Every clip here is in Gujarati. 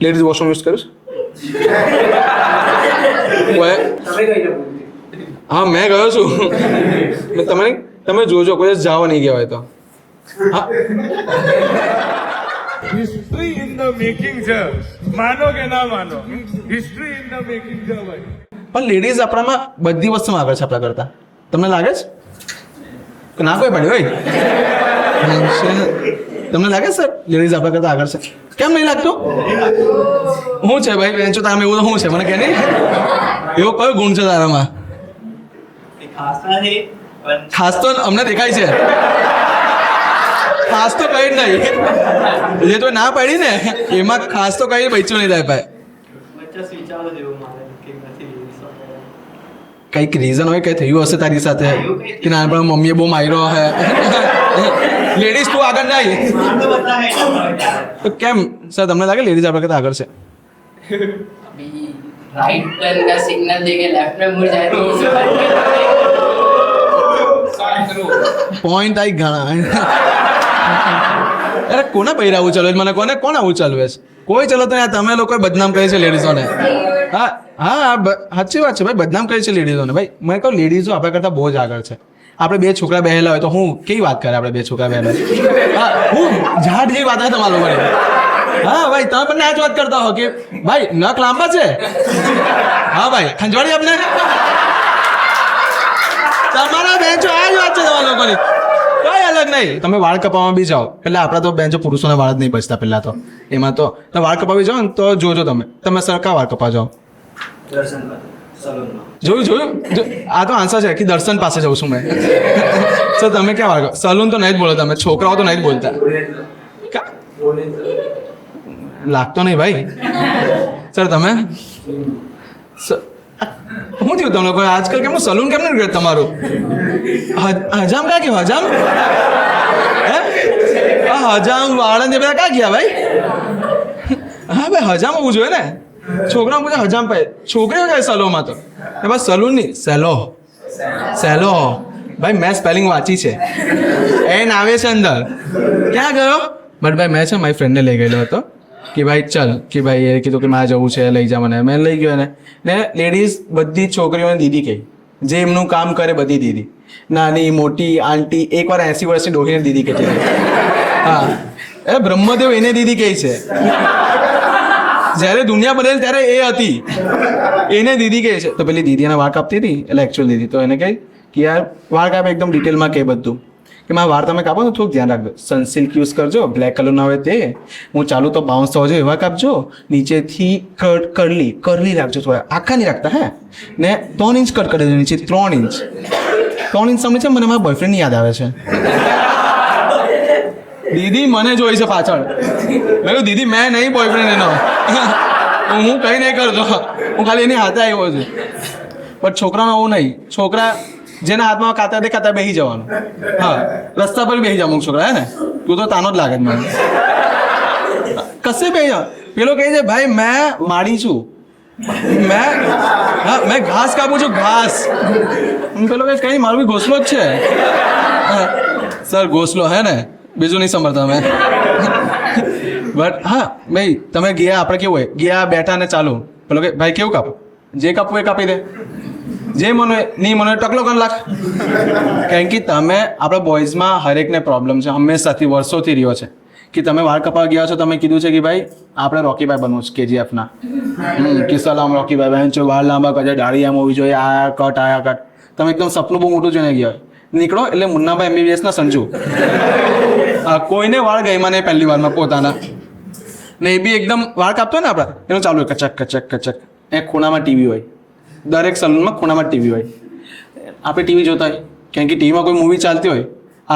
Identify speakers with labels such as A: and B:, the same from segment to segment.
A: લેડીઝ વોશરૂમ યુઝ કર્યું હા મેં ગયો છું તમે જોજો કોઈ જવા નહીં ગયા હોય તો હા
B: હિસ્ટ્રી ઇન ધ મેકિંગ છે, માનો કે ના માનો, હિસ્ટ્રી ઇન ધ મેકિંગ છે ભાઈ.
A: પણ લેડીઝ આપણામાં બધી વસ્તુમાં આગળ છે આપણા કરતા. તમને લાગે છે કે ના કોઈ પડી હોય? તમને લાગે સર લેડીઝ આપણા કરતા આગળ છે? કેમ નહીં લાગતું? શું છે ભાઈ બેન છો તારામાં એવું તો શું છે મને કે નહીં? એવો કયો ગુણ છે તારામાં? ખાસ તો અમને દેખાય છે, ખાસ તો કઈ જ નહીં. જે તો ના પડી ને એમાં ખાસ તો કઈ બચ્યું નહીં થાય ભાઈ. કઈક રીઝન હોય, કઈ થયું હશે તારી સાથે કે નાનપણ મમ્મીએ બહુ માર્યો હે. લેડીઝ તું આગળ જાય તો કેમ સર તમને લાગે લેડીઝ આપણે કરતા આગળ છે?
C: राइट टर्न का सिग्नल देके लेफ्ट में मुड़ जाए तो
A: પોઈન્ટ આઈ ઘણા. અરે કોના પૈરા આવું ચાલવે છે? મને કોને કોણ આવું ચાલવે છે? કોઈ ચલો તો તમે લોકો બદનામ કરે છે લેડીઝોને. હા હા સાચી વાત છે ભાઈ, બદનામ કરે છે લેડીઝોને. ભાઈ મેં કહું લેડીઝો આપણા કરતાં બહુ જ આગળ છે. આપણે બે છોકરા બેહેલા હોય તો હું કેવી વાત કરે? આપણે બે છોકરા બેહેલા હા હું ઝાડ જેવી વાત હોય તમારા લોકોને. હા ભાઈ તમે પણ આ જ વાત કરતા હો કે ભાઈ નખ લાંબા છે. હા ભાઈ ખંજવાડી આપને તમારા બેન્ચો આ જ વાત છે તમારા લોકોની, કઈ અલગ નહીં. તમે વાળ કપાવવામાં બી જાઓ, પેલા આપણા તો બેન્ચો પુરુષોને વાળ જ નહીં બચતા પહેલા તો. એમાં તો વાળ કપાવી જાઓ ને તો જોજો તમે સરખા વાળ કપા જાઓ. જોયું આ તો આન્સર છે કે દર્શન પાસે જઉં છું મેં. સર તમે ક્યાં વાળ સલૂન તો નહીં જ બોલો, તમે છોકરાઓ તો નહીં જ બોલતા. લાગતો નહીં ભાઈ. સર તમે શું થયું તમને કોઈ આજકાલ કેમનું સલૂન કેમ નહીં તમારું? હજામ ક્યાં ગયો? હજામ હજામ વાળંદ એ બધા ક્યાં ગયા ભાઈ? હા ભાઈ હજામ હોવું જોઈએ ને. છોકરા પૂછે હજામ પાય, છોકરીઓ જાય સલોમાં તો એ બસ સલૂન નહીં સેલો ભાઈ. મેં સ્પેલિંગ વાંચી છે, એન આવે છે અંદર. ક્યાં ગયો? બટ ભાઈ મેં છે મારી ફ્રેન્ડને લઈ ગયેલો હતો કે ભાઈ ચાલ કે ભાઈ એ કીધું કે મારે જવું છે લઈ જા મને. મેં લઈ ગયો એને. ને લેડીઝ બધી છોકરીઓને દીદી કહી, જે એમનું કામ કરે બધી દીદી, નાની મોટી આંટી. એકવાર 80 વર્ષની ડોહીને દીદી કહેતી. હા એ બ્રહ્મદેવ એને દીદી કહે છે. જ્યારે દુનિયા બદલે ત્યારે એ હતી, એને દીદી કહે છે. તો પેલી દીદી એના વાળ કાપતી હતી, એટલે એકચ્યુઅલ દીદી તો એને કહે કે યાર વાળ કાપે એકદમ ડિટેલમાં કહે બધું કે મારા વાળ તમે કાપો તો થોડુંક ધ્યાન રાખજો, સનસિલ્ક યુઝ કરજો, બ્લેક કલરના હોય તે, હું ચાલુ તો બાઉન્સ થવો જોઈએ એવા કાપજો, નીચેથી કરલી રાખજો થોડા, આખા નહીં રાખતા હે ને. 3 ઇંચ કટ કરી દેજો નીચે, 3 ઇંચ સામે છે. મને મારા બોયફ્રેન્ડની યાદ આવે છે. દીદી મને જોઈ છે પાછળ. મેં કહ્યું દીદી મેં નહીં બોયફ્રેન્ડ એનો, હું કંઈ નહીં કરતો, હું ખાલી એની હાથે આવ્યો છું. બટ છોકરાનો આવું નહીં. છોકરા જેના હાથમાં કાતા દેખાતા બેસી જવાનું. હા રસ્તા પર બેસી જાવ અમુક છોકરા હે ને. તું તો તાનો જ લાગે મને. કશે બેસી જાવ. પેલો કહે છે ભાઈ મેં માડી છું, મેં ઘાસ કાપું છું ઘાસ. પેલો કહે કઈ મારું બી ઘોસલો જ છે. સર ઘોસલો હે ને, બીજું નહીં સમજતા અમે. બટ હા ભાઈ તમે ગયા, આપણે કેવું હોય ગયા બેઠા ને ચાલુ, પેલો કે ભાઈ કેવું કાપું? જે કાપવું એ કાપી દે, જે મને નહીં મને ટકલો કરી લાખ. કારણ કે તમે આપણા બોયઝમાં હરેકને પ્રોબ્લેમ છે, હંમેશાથી વર્ષોથી રહ્યો છે કે તમે વાળ કપાવા ગયા છો, તમે કીધું છે કે ભાઈ આપણે રોકીભાઈ બનવું છે KGFના. કે સલામ રોકીભાઈ બહેન છો, વાળ લાંબા કરે, દાઢી આમ હોવી જોઈએ, આ કટ. તમે એકદમ સપનું બહુ મોટું જોઈને ગયા નીકળો એટલે મુન્નાભાઈ MBBS ના સંજુ. કોઈને વાળ ગઈમાં નહીં પહેલી વારમાં પોતાના ને. એ બી એકદમ વાળ કાપતો ને આપણા એનું ચાલુ હોય કચક. એ ખૂણામાં ટીવી હોય, દરેક સલૂનમાં ખૂણામાં ટીવી હોય. આપણે ટીવી જોતા હોય કારણ કે ટીવીમાં કોઈ મૂવી ચાલતી હોય,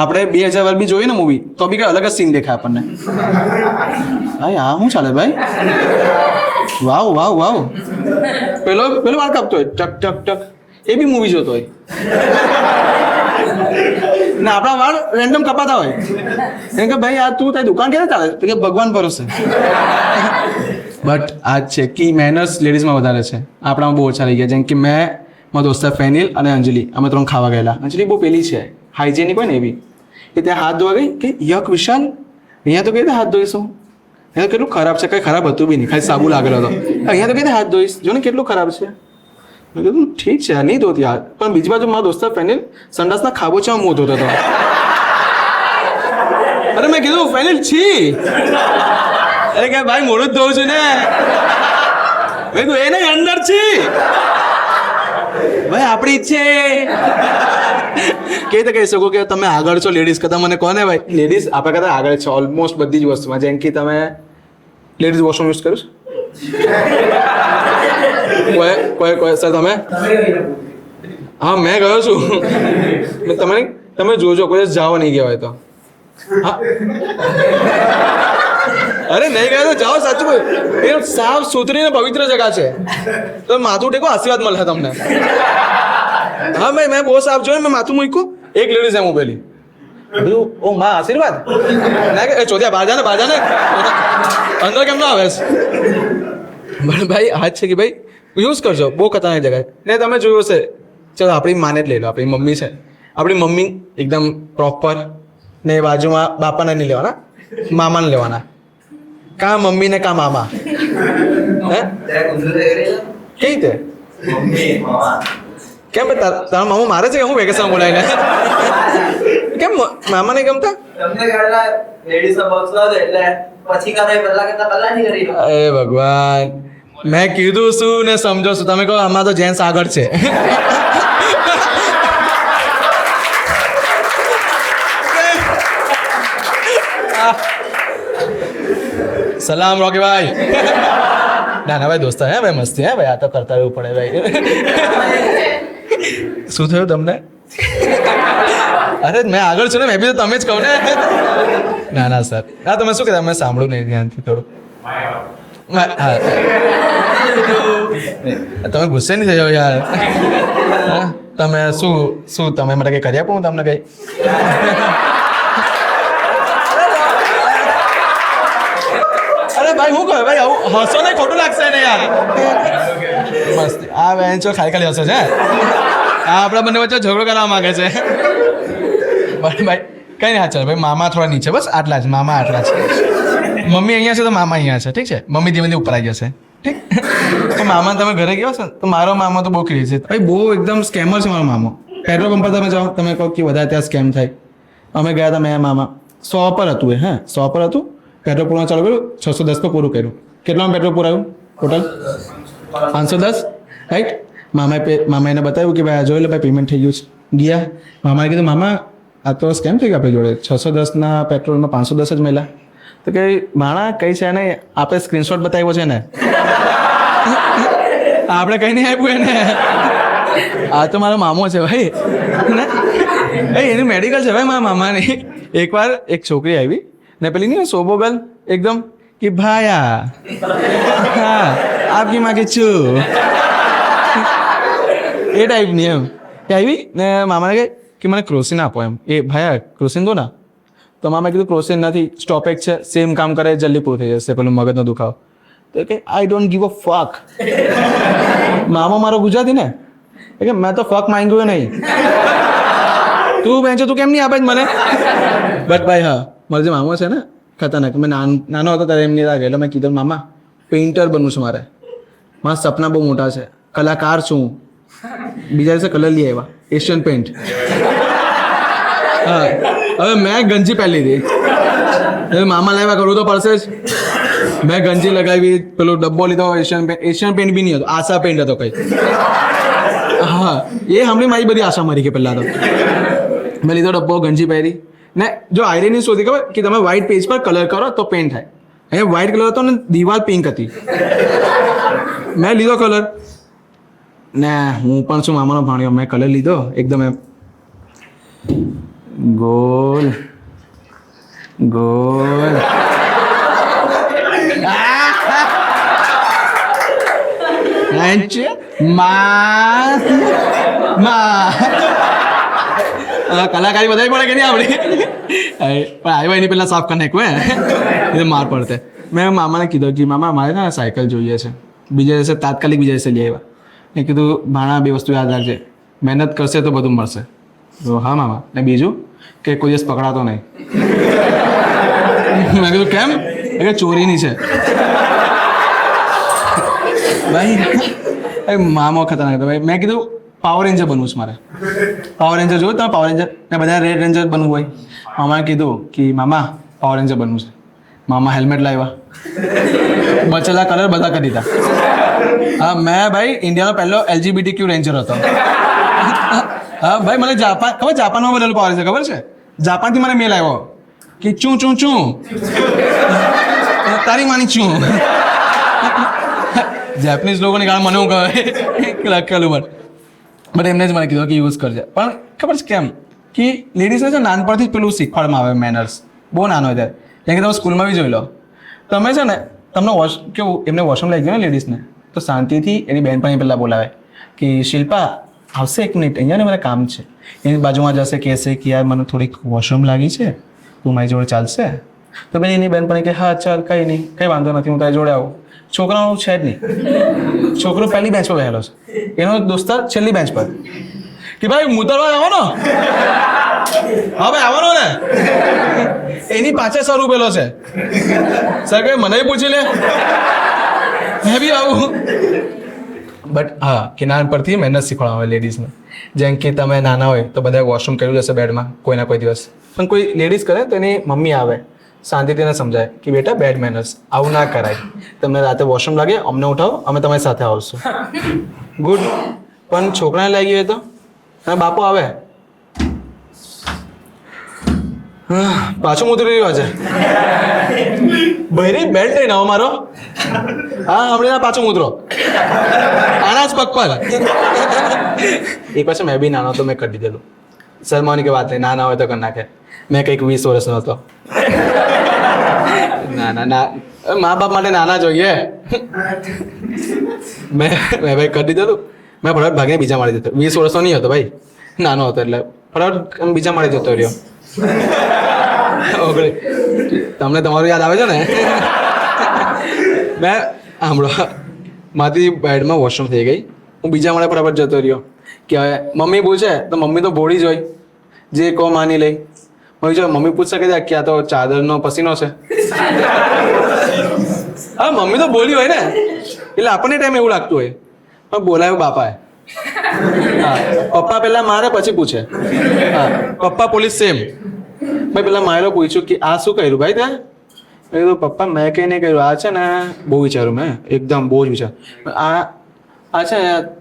A: આપણે 2000 વાર બી જોઈએ ને મૂવી તો બી કંઈ અલગ જ સીન દેખાય આપણને. ભાઈ આ શું ચાલે ભાઈ? વાવ. પેલો વાળ કાપતો હોય ટક. એ બી મૂવી જોતો હોય ને આપણા વાળ રેન્ડમ કપાતા હોય. એમ કે ભાઈ આ તું તારી દુકાન ક્યારે ચાલે? તો કે ભગવાન ભરોસે. બટ આ જ છે કે મેનર્સ લેડીઝમાં વધારે છે, આપણામાં બહુ ઓછા રહી ગયા. જેમ કે મેં મારા દોસ્ત ફેનિલ અને અંજલિ અમે 3 ખાવા ગયેલા. અંજલિ બહુ પેલી છે હાઇજેનિક હોય ને એવી, કે ત્યાં હાથ ધોવા ગઈ કે યક વિશાલ અહીંયા તો કઈ રીતે હાથ ધોઈશું? અહીંયા કેટલું ખરાબ છે, કંઈ ખરાબ હતું બી નહીં, ખાલી સાબુ લાગેલો હતો. અહીંયા તો કઈ હાથ ધોઈશ, જો ને કેટલું ખરાબ છે. મેં કીધું ઠીક છે નહીં ધોતી યાર. પણ બીજી બાજુ મારા દોસ્ત ફેનિલ સંડાસના ખાબોચામાં મોં ધોતો હતો. અરે મેં કીધું ફેનિલ છી. અરે કે ભાઈ મોડું જ ધોઉં છું ને. મેં કીધું એ નહીં અંદર છી ભાઈ, આપણી જ છે. કઈ તો કહી શકો કે તમે આગળ છો લેડીઝ કરતા. મને કહો ને ભાઈ, લેડીઝ આપણા કરતા આગળ છે ઓલમોસ્ટ બધી જ વસ્તુમાં. જેમ કે તમે લેડીઝ વોશરૂમ યુઝ કર્યું કોઈ સર તમે? હા મેં ગયો છું. તમે જોજો કોઈ જાઓ નહીં ગયા હોય તો. હા અરે નહીં ગયા તો જાઓ, સાચું કોઈ એ સાફ સુથરી ને પવિત્ર જગા છે. તો માથું ટેકો, આશીર્વાદ મળે તમને. હા ભાઈ મેં બહુ સાફ જોયું, મેં માથું મૂક્યું, એક લેડીઝ એમ ઉભેલી. ઓ માં આશીર્વાદ ના કે ચોદ્યા બહાર જાને અંદર કેમ ના આવે છે? પણ ભાઈ હાથ છે કે ભાઈ યુઝ કરજો, બહુ ખતરનાક જગ્યાએ. ને તમે જોયું હશે, ચલો આપણી માને જ લઈ લો, આપણી મમ્મી છે. આપણી મમ્મી એકદમ પ્રોપર, ને બાજુમાં બાપાને નહીં લેવાના, મામાને લેવાના. કા મમ્મી ને કા મામા? હે કઈ રીતે કેમ તારા મામા મારે છે કે હું વેકેશન બોલાવીને? કેમ મામા નહીં ગમતા? એ ભગવાન, મેં કીધું શું ને સમજો છું, તમે કહો આમાં તો જેન્ટ્સ આગળ છે. સલામ રોકી ભાઈ. ના ના ભાઈ દોસ્તા હે ભાઈ, મસ્તી હે ભાઈ, આ તો કરતા રહેવું પડે ભાઈ. શું થયું તમને? અરે મેં આગળ છું ને, મેં બી તો તમે જ કહો ને. ના ના સર, હા તમે શું કહેતા? મેં સાંભળ્યું નહીં ધ્યાનથી થોડું. હા તમે ગુસ્સે નહીં થઈ જાઓ યાર. તમે શું તમે મને કંઈ કરી આપો હું તમને કંઈ? અરે ભાઈ હું કહું ભાઈ, આવું હસો ને ખોટું લાગશે ને યાર. મસ્ત આ બેન્ચો ખાલી હશે છે. આ આપણા બંને વચ્ચે ઝઘડો કરવા માંગે છે. ભાઈ કઈ નહીં, હા ચાલો ભાઈ, મામા થોડા નીચે, બસ આટલા જ, મામા આટલા છે. મમ્મી અહીંયા છે તો મામા અહીંયા છે, ઠીક છે? મમ્મી ધીમે ધીમે ઉપર આવી જશે, ઠીક? તો મામા તમે ઘરે ગયો છો તો મારો મામા તો બહુ ક્રેઝ છે ભાઈ, બહુ એકદમ સ્કેમર છે મારો મામો. પેટ્રોલ પંપ પર તમે જાઓ, તમે કહો કે વધારે ત્યાં સ્કેમ થાય. અમે ગયા હતા, મેં મામા 100 પર હતું, 100 પર હતું. પેટ્રોલ પૂરવાનું ચાલુ કર્યું, 610 પર પૂરું કર્યું. કેટલામાં પેટ્રોલ પૂરાયું ટોટલ? 510, રાઈટ? મામા એને બતાવ્યું કે ભાઈ જોઈ લે ભાઈ પેમેન્ટ થઈ ગયું છે. ગયા મામાએ કીધું મામા આ તો સ્કેમ થઈ ગયો આપણી જોડે, 610ના પેટ્રોલમાં 510 જ મળ્યા. તો કે માણા કઈ છે ને, આપણે સ્ક્રીનશોટ બતાવ્યો છે ને, આપણે કંઈ નહીં આપ્યું એને. આ તો મારો મામો છે ભાઈ ને, એનું મેડિકલ છે ભાઈ મારા મામાની. એકવાર એક છોકરી આવી ને, પેલી નહીં સોબોગલ એકદમ કે ભાયા હા આપકી માં કે છું, એ ટાઈપની એમ કે આવી ને મામાને કે મને ક્રોસિન આપો એમ. એ ભાયા ક્રોસિન દો ના. તો મામાએ કીધું ક્રોસિન નથી, સ્ટોપેજ છે, સેમ કામ કરે, જલ્દી પૂરું થઈ જશે પેલું મગજનો દુખાવો. તો કે આઈ ડોન્ટ ગીવ અ ફક. મામા મારો ગુજરાતી ને, કે મેં તો ફક માંગ્યું નહીં. તું બેન છે, તું કેમ નહીં આપે જ મને? બટ ભાઈ હા, મારો જે મામો છે ને ખતરનાક. મેં નાનો હતો ત્યારે એમની લાગે, એટલે મેં કીધું મામા પેઇન્ટર બનવું છું મારે, મારા સપના બહુ મોટા છે, કલાકાર છું. બીજા દિવસે કલર લઈ આવ્યા, એશિયન પેઇન્ટ. હા હવે મેં ગંજી પહેરી લીધી, હવે મામા લાવ્યા કરવું તો પડશે જ. મેં ગંજી લગાવી, પેલો ડબ્બો લીધો એશિયન પેઇન્ટ બી નહીં હતો, આશા પેઇન્ટ હતો કંઈ. હા એ હમણાં મારી બધી આશા મરી ગઈ પહેલાં તો. મેં લીધો ડબ્બો, ગંજી પહેરી ને. જો આયરન શોધી ખબર કે તમે વ્હાઇટ પેજ પર કલર કરો તો પેન્ટ થાય. અહીંયા વ્હાઇટ કલર હતો ને, દિવાલ પિંક હતી. મેં લીધો કલર ને, હું પણ શું મામાનો ભાણ્યો, મેં કલર લીધો એકદમ એમ ગોલ ગોલ. કલાકારી બધાય પડે કે નહીં આપણી? પણ આવ્યા એની પહેલાં સાફ કરી નાખ્યું એ માર પડતે. મેં મામાને કીધું કે મામા મારે ને સાયકલ જોઈએ છે. બીજા દિવસે તાત્કાલિક બીજા દિવસે લઈ આવ્યા. મેં કીધું ભાણા બે વસ્તુ યાદ રાખજે, મહેનત કરશે તો બધું મળશે. તો હા મામા. ને બીજું કે કોઈ દિવસ પકડાતો નહીં. મેં કીધું કેમ? કે ચોરીની છે ભાઈ. એ મામો ખતરનાક હતો ભાઈ. મેં કીધું પાવર રેન્જર બનવું છે મારે. પાવર રેન્જર જોયું તમે? પાવર રેન્જર ને બધા રેડ રેન્જર બનવું હોય. મામાએ કીધું કે મામા પાવર રેન્જર બનવું છે. મામા હેલ્મેટ લાવ્યા, બચેલા કલર બધા કરી દીધા. હા, મેં ભાઈ ઇન્ડિયાનો પહેલો LGBTQ રેન્જર હતો. હા ભાઈ, મને જાપાનમાં બનેલું પાવર છે ખબર છે? જાપાનથી મને મેલ આવ્યો કે ચું ચું ચું તારી માની ચું. જેપનીઝ લોકોની ગાળ મને હું કહે લખેલું બટ એમને જ મને કીધું કે યુઝ કરજે. પણ ખબર છે કેમ કે લેડીઝને છે નાનપણથી જ પેલું શીખવાડવામાં આવે મેનર્સ. બહુ નાનો હોય ત્યારે. જેમ કે તમે સ્કૂલમાં બી જોઈ લો, તમે છે ને તમને કેવું એમને વોશરૂમ લઈ ગયો ને લેડીઝને, તો શાંતિથી એની બહેનપણી પહેલાં બોલાવે કે શિલ્પા આવશે 1 મિનિટ, અહીંયા ને મારે કામ છે. એની બાજુમાં જશે કહેશે કે યાર મને થોડીક વોશરૂમ લાગી છે, તું મારી જોડે ચાલશે? તો ભાઈ એની બહેનપણી કે હા ચાલ, કંઈ નહીં, કંઈ વાંધો નથી, હું તારી જોડે આવું. છોકરાનું છે જ નહીં. છોકરો પહેલી બેન્ચ પર બેઠેલો છે, એનો દોસ્તાર છેલ્લી બેન્ચ પર કે ભાઈ મુતરવા આવવાનો, હા ભાઈ આવવાનો ને. એની પાછળ સર ઉભેલો છે. સર કે મને પૂછી લે, મેં બી આવું. બટ હા, કે નાનપણથી મહેનત શીખવાડવા આવે લેડીઝને. જેમ કે તમે નાના હોય તો બધા વોશરૂમ કર્યું જશે બેડમાં કોઈના કોઈ દિવસ, પણ કોઈ લેડીઝ કરે તો એની મમ્મી આવે શાંતિથી એને સમજાય કે બેટા બેડ મેનર્સ આવું ના કરાય, તમને રાતે વોશરૂમ લાગે અમને ઉઠાવો, અમે તમારી સાથે આવશું. ગુડ. પણ છોકરાને લાગી હોય તો અને બાપો આવે પાછું ઉતરી રહ્યો છે ભાઈ બેલ્ટ લઈને આવો મારો. હા હમણાં પાછું ઉતરો, આના જ પગ પર. એક પછી મેં બી નાનો તો મેં કરી દીધેલું. શરમાની કે વાત નહીં, નાના હોય તો કરી નાખે. મેં કંઈક 20 વર્ષનો હતો. ના મા બાપ માટે નાના જોઈએ. મેં ભાઈ કરી દીધેલું. મેં ફટાફટ ભાગીને બીજા મારી દીધો. 20 વર્ષનો નહીં હતો ભાઈ, નાનો હતો એટલે ફટાફટ બીજા મારી જતો રહ્યો. તમને તમારું યાદ આવે છે ને? મેં સાંભળો, મારી બેડમાં વોશરૂમ થઈ ગઈ, હું બીજા માળે ફટાફટ જતો રહ્યો કે હવે મમ્મી પૂછે તો મમ્મી તો ભોળી જ હોય, જે કહો માની લઈ. મમ્મી પૂછશે કે આ તો ચાદરનો પસીનો છે. હા મમ્મી તો બોલી હોય ને, એટલે આપણને ટાઈમ એવું લાગતું હોય. પણ બોલાયો બાપાએ. હા પપ્પા પહેલા મારે પછી પૂછે. હા પપ્પા પોલીસ સેમ. ભાઈ પેલા મારે પૂછ્યું કે આ શું કર્યું ભાઈ તે? મેં કીધું પપ્પા મેં કંઈ નહીં કર્યું, આ છે ને બહુ વિચાર્યું મેં, એકદમ બહુ જ વિચાર. આ છે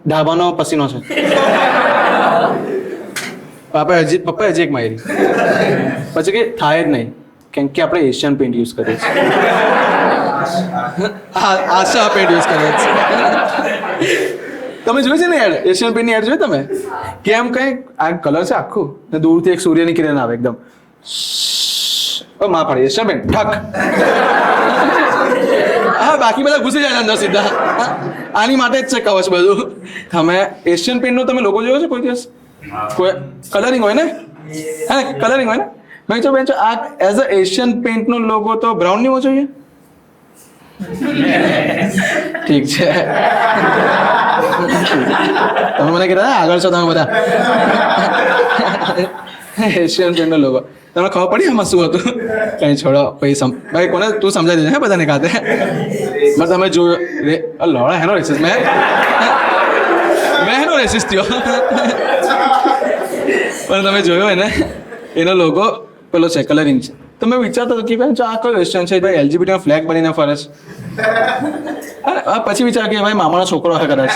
A: ઢાબાનો પસીનો છે. પપ્પાએ હજી એક મારી. પછી કે થાય જ નહીં, કેમ કે આપણે એશિયન પેન્ટ યુઝ કરીએ છીએ. આશા પેન્ટ યુઝ કરીએ છીએ. તમે જોયું છે ને એડ, એશિયન પેન્ટની એડ જોઈ તમે? કેમ કંઈ આ કલર છે આખું ને દૂરથી એક સૂર્યની કિરણ આવે એકદમ માં પાડી એશિયન પેન્ટ ઠક. હા બાકી બધા ઘૂસી જાય અંદર સીધા. આની માટે જ છે કવચ બધું. તમે એશિયન પેન્ટનો તમે લોગો જોયો છે કોઈ દિવસ? કોઈ કલરિંગ હોય ને? હા કલરિંગ હોય ને? મેં જો બેન આ એઝ અ એશિયન પેન્ટનો લોગો તો બ્રાઉન નહીં હોવો જોઈએ? ઠીક છે, તમે મને કહેતા આગળ છો તમે બધા. એશિયન પેન્ટનો લોગો તમને ખબર પડી આમાં શું હતું? કંઈ છોડો પછી ભાઈ કોને તું સમજાવી દેજે હે બધાને ખાતે. તમે જોયો લોડા હેનો રેસિસ મેં હેનો રેસિસ થયો. પણ તમે જોયો હોય ને એનો લોગો પેલો છે કલરિંગ છે. તો મેં વિચારતો હતો કે ભાઈ આ કયો વેસ્ટર્ન છે ભાઈ, LGBT ફ્લેગ બનીને ફરે છે. પછી વિચાર કે ભાઈ મામાનો છોકરો હે કદાચ.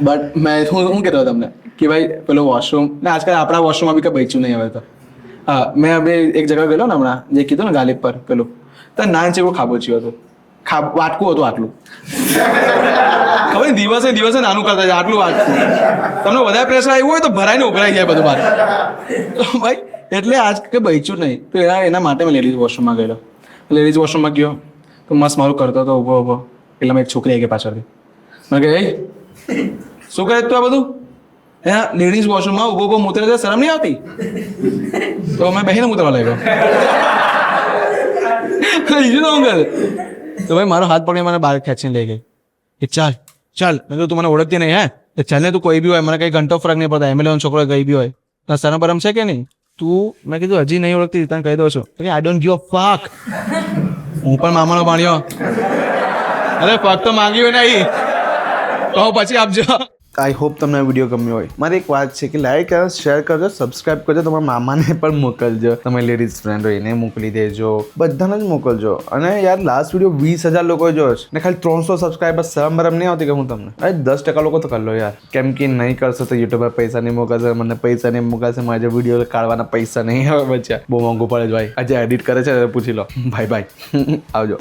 A: બટ મેં હું કહેતો તમને કે ભાઈ પેલો વોશરૂમ ને આજકાલ આપણા વોશરૂમમાં બી કંઈ બચ્યું નહીં હવે તો. હા મેં હવે એક જગ્યા ગયેલો ને હમણાં, જે કીધું ને ગાલિબ પર પેલું, તો નાન જેવું ખાબોચ્યું હતું, વાટકું હતું આટલું. ખબર દિવસે નાનું કરતા જાય આટલું વાટકું. તમને વધારે પ્રેશર આવ્યું હોય તો ભરાઈને ઉભરાઈ જાય બધું બહાર. તો ભાઈ એટલે આજ કંઈ બચ્યું જ નહીં. તો એના માટે મેં લેડીઝ વોશરૂમમાં ગયેલો. લેડીઝ વોશરૂમમાં ગયો તો મસ્ત મારું કરતો હતો ઊભો. એટલે મેં એક છોકરી આવી ગઈ પાછળથી. મેં કહે શું કરે તું આ બધું? હે લેડીઝ વોશરૂમમાં ઊભો મૂતરે છે, શરમ નહીં આવતી? તો મેં બહેને મૂતરવા લાગ્યો. બીજું તો હું કરે તો ભાઈ મારો હાથ પકડી મને બહાર ખેંચીને લઈ ગઈ કે ચાલ મેં તો તું મને ઓળખતી નહીં હે ચાલ ને, તું કોઈ બી હોય મને કંઈ ઘંટો ફરક નહીં પડતા, એમએલએનો છોકરો કઈ બી હોય, તો શરમ બરમ છે કે નહીં? તું મેં કીધું હજી નહીં ઓળખતી તને કહી દઉં છું તો આઈ ડોન્ટ ગીવ અ ફક. હું પણ મામાનો ભાણ્યો. અરે ફક તો માંગ્યું નહીં તો પછી આપજો.
D: આઈ હોપ તમને આ વિડીયો ગમ્યો હોય. મારી એક વાત છે કે લાઈક કરો, શેર કરજો, સબસ્ક્રાઇબ કરજો, તમારા મામાને પણ મોકલજો, તમારી લેડીઝ ફ્રેન્ડ હોય એને મોકલી દેજો, બધાને જ મોકલજો. અને યાર લાસ્ટ વિડીયો 20,000 લોકો જોયો છે ને ખાલી 300 સબસ્ક્રાઇબર. શરમ બરમ નહીં આવતી કે હું તમને? અરે 10% લોકો તો કરી લો યાર. કેમ કે નહીં કરશો તો યુટ્યુબર પૈસા નહીં મોકલશે, મને પૈસા નહીં મોકલશે, મારે વિડીયો કાઢવાના પૈસા નહીં હવે બચ્યા. બહુ મોંઘું પડે છે ભાઈ. આજે એડિટ કરે છે પૂછી લો. બાય બાય આવજો.